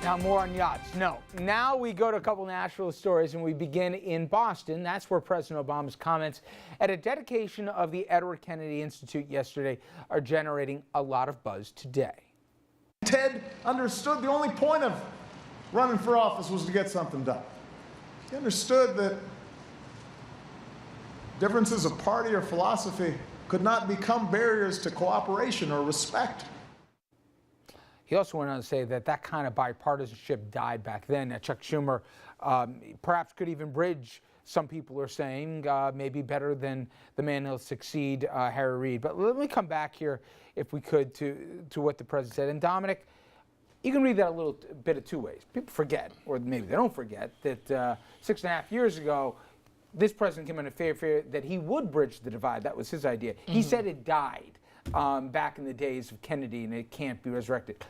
Now more on yachts. No. Now we go to a couple national stories, and we begin in Boston. That's where President Obama's comments at a dedication of the Edward Kennedy Institute yesterday are generating a lot of buzz today. Ted understood the only point of running for office was to get something done. He understood that differences of party or philosophy could not become barriers to cooperation or respect. He also went on to say that that kind of bipartisanship died back then. That Chuck Schumer perhaps could even bridge, some people are saying, maybe better than the man who'll succeed, Harry Reid. But let me come back here, if we could, to what the president said. And Dominic, you can read that a little bit of two ways. People forget, or maybe they don't forget, that 6.5 years ago, this president came in a favor that he would bridge the divide. That was his idea. Mm-hmm. He said it died back in the days of Kennedy, and it can't be resurrected.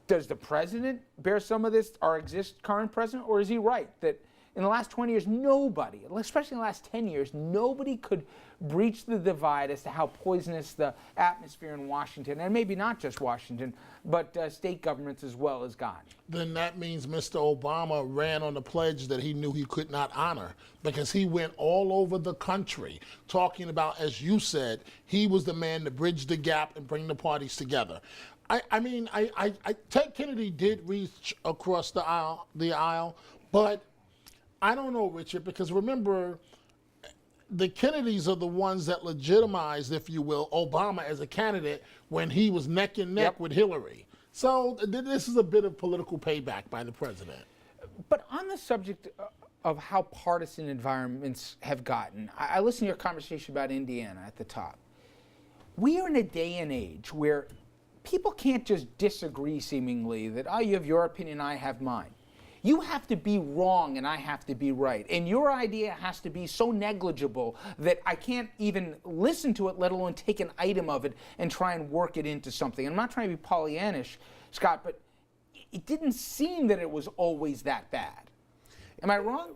Does the president bear some of this, our current president, or is he right that in the last 20 years, nobody, especially in the last 10 years, nobody could breach the divide as to how poisonous the atmosphere in Washington, and maybe not just Washington, but state governments as well, has gotten? Then that means Mr. Obama ran on a pledge that he knew he could not honor, because he went all over the country talking about, as you said, he was the man to bridge the gap and bring the parties together. Ted Kennedy did reach across the aisle, but I don't know, Richard, because remember, the Kennedys are the ones that legitimized, if you will, Obama as a candidate when he was neck and neck with Hillary. So this is a bit of political payback by the president. But on the subject of how partisan environments have gotten, I listened to your conversation about Indiana at the top. We are in a day and age where people can't just disagree seemingly that, oh, you have your opinion, I have mine. You have to be wrong and I have to be right. And your idea has to be so negligible that I can't even listen to it, let alone take an item of it and try and work it into something. I'm not trying to be Pollyannish, Scott, but it didn't seem that it was always that bad. Am I wrong?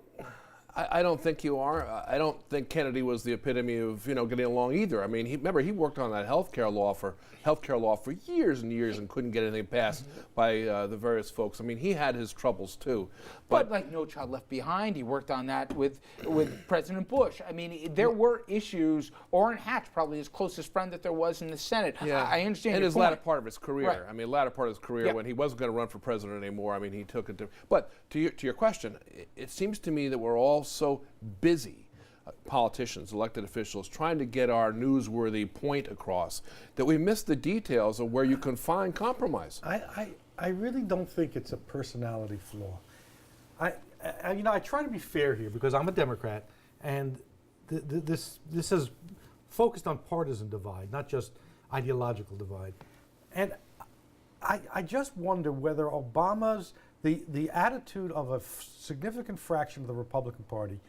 I don't think you are. I don't think Kennedy was the epitome of, getting along either. I mean, remember, he worked on that healthcare law for years and years and couldn't get anything passed by the various folks. I mean, he had his troubles too. But like No Child Left Behind, he worked on that with President Bush. I mean, there were issues. Orrin Hatch, probably his closest friend that there was in the Senate. Yeah. I understand. In his latter part of his career. Right. I mean, latter part of his career when he wasn't going to run for president anymore. I mean, he took it. But to your question, it seems to me that we're all so busy, politicians, elected officials, trying to get our newsworthy point across, that we miss the details of where you can find compromise. I really don't think it's a personality flaw. I try to be fair here because I'm a Democrat, and this is focused on partisan divide, not just ideological divide. And I just wonder whether Obama's the attitude of a significant fraction of the Republican Party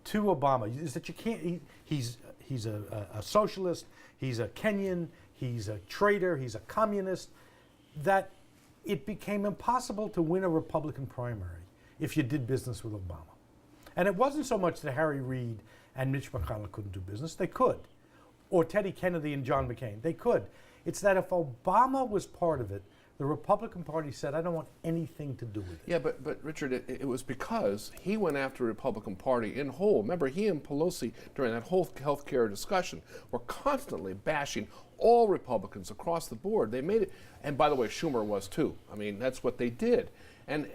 to Obama is that you can't. He's a socialist. He's a Kenyan. He's a traitor. He's a communist. That it became impossible to win a Republican primary if you did business with Obama. And it wasn't so much that Harry Reid and Mitch McConnell couldn't do business. They could. Or Teddy Kennedy and John McCain. They could. It's that if Obama was part of it, the Republican Party said, I don't want anything to do with it. Yeah, but Richard, it was because he went after the Republican Party in whole. Remember, he and Pelosi, during that whole health care discussion, were constantly bashing all Republicans across the board. They made it, and by the way, Schumer was too. I mean, that's what they did. And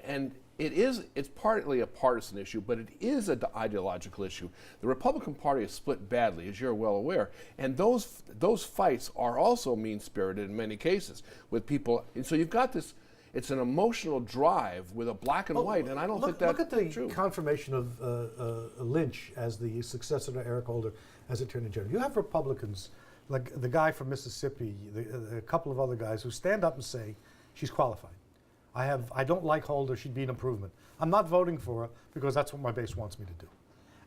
it's partly a partisan issue, but it is an ideological issue. The Republican Party is split badly, as you're well aware, and those fights are also mean-spirited in many cases with people. And so you've got this. It's an emotional drive with a black and white, and I don't think that's true. Look at the confirmation of Lynch as the successor to Eric Holder as Attorney General. You have Republicans, like the guy from Mississippi, a couple of other guys, who stand up and say, she's qualified. I don't like Holder, she'd be an improvement. I'm not voting for her because that's what my base wants me to do.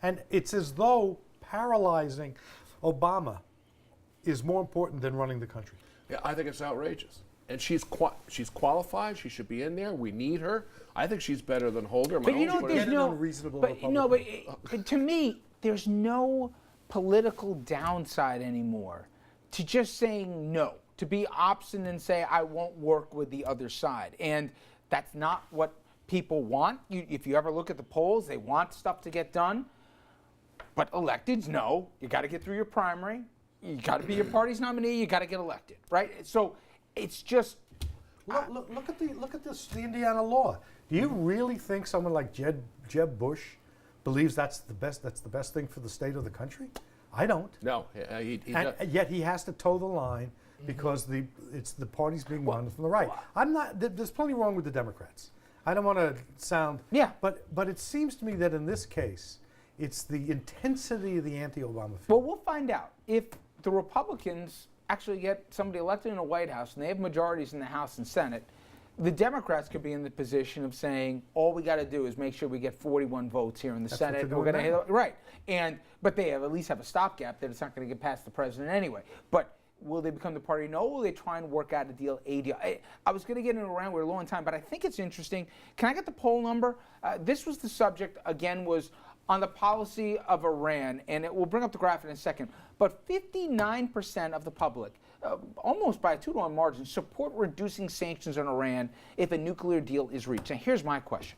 And it's as though paralyzing Obama is more important than running the country. Yeah, I think it's outrageous. And she's qualified. She should be in there. We need her. I think she's better than Holder. But to me, there's no political downside anymore to just saying no. to be obstinate and say, I won't work with the other side. And that's not what people want. If you ever look at the polls, they want stuff to get done. But electeds, no. You got to get through your primary. You got to be your party's nominee. You got to get elected, right? So it's just. Look at the Indiana law. Do you really think someone like Jeb Bush believes that's the best thing for the state or the country? I don't. No, And yet he has to toe the line because it's the party's being run from the right. I'm not. There's plenty wrong with the Democrats. I don't want to sound. Yeah. But it seems to me that in this case, it's the intensity of the anti-Obama feeling. Well, we'll find out if the Republicans actually get somebody elected in the White House and they have majorities in the House and Senate. The Democrats could be in the position of saying, all we got to do is make sure we get 41 votes here in the Senate. What they're We're doing going now. to right, but they at least have a stopgap that it's not going to get past the president anyway. But will they become the party? No. Will they try and work out a deal? I was going to get into around we're low on time, but I think it's interesting. Can I get the poll number? This was the subject again was on the policy of Iran, and we'll bring up the graph in a second. But 59% of the public, almost by a 2-to-1 margin, support reducing sanctions on Iran if a nuclear deal is reached. Now, here's my question.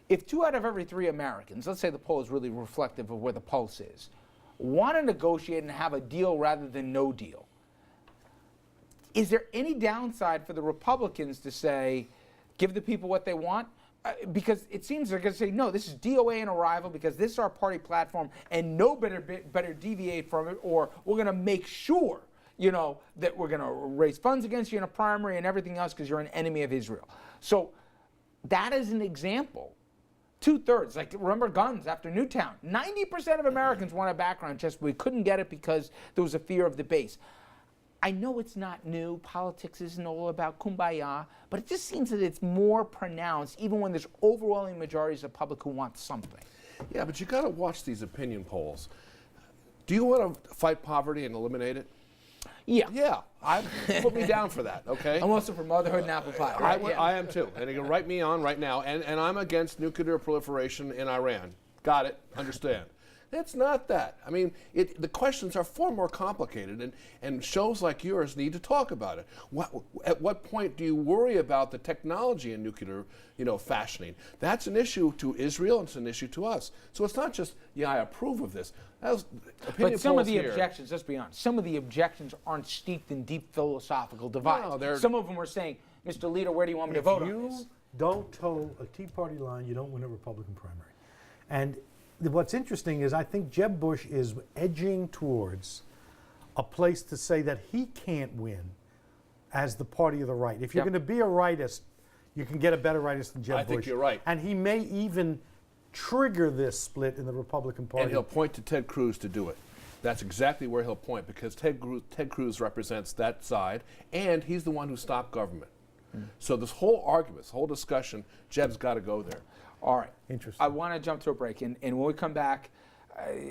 If 2 out of every 3 Americans, let's say the poll is really reflective of where the pulse is, want to negotiate and have a deal rather than no deal, is there any downside for the Republicans to say, give the people what they want? Because it seems they're going to say, no, this is DOA and arrival because this is our party platform and no better deviate from it, or we're going to make sure, that we're going to raise funds against you in a primary and everything else because you're an enemy of Israel. So that is an example. 2/3, like remember guns after Newtown. 90% of Americans want a background check. We couldn't get it because there was a fear of the base. I know it's not new. Politics isn't all about kumbaya, but it just seems that it's more pronounced even when there's overwhelming majorities of the public who want something. Yeah, but you got to watch these opinion polls. Do you want to fight poverty and eliminate it? Yeah. Yeah, put me down for that, okay? I'm also for motherhood and apple pie. Right? I am too, and you can write me on right now, and I'm against nuclear proliferation in Iran. Got it, understand. It's not that. I mean, the questions are far more complicated, and shows like yours need to talk about it. At what point do you worry about the technology in nuclear, fashioning? That's an issue to Israel, and it's an issue to us. So it's not just, I approve of this. But some of the objections, let's be honest, some of the objections aren't steeped in deep philosophical divides. No, some of them are saying, Mr. Leader, where do you want me to vote on this? If you don't toe a Tea Party line, you don't win a Republican primary. And what's interesting is I think Jeb Bush is edging towards a place to say that he can't win as the party of the right. If you're going to be a rightist, you can get a better rightist than Jeb Bush. I think you're right. And he may even trigger this split in the Republican Party. And he'll point to Ted Cruz to do it. That's exactly where he'll point, because Ted Cruz represents that side, and he's the one who stopped government. So this whole argument, this whole discussion, Jeb's got to go there. All right. Interesting. I want to jump to a break, and when we come back,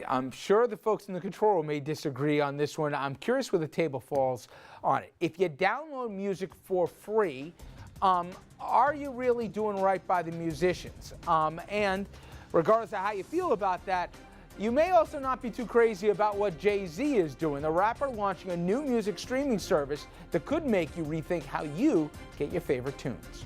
I'm sure the folks in the control room may disagree on this one. I'm curious where the table falls on it. If you download music for free, are you really doing right by the musicians? And regardless of how you feel about that, you may also not be too crazy about what Jay-Z is doing. The rapper launching a new music streaming service that could make you rethink how you get your favorite tunes.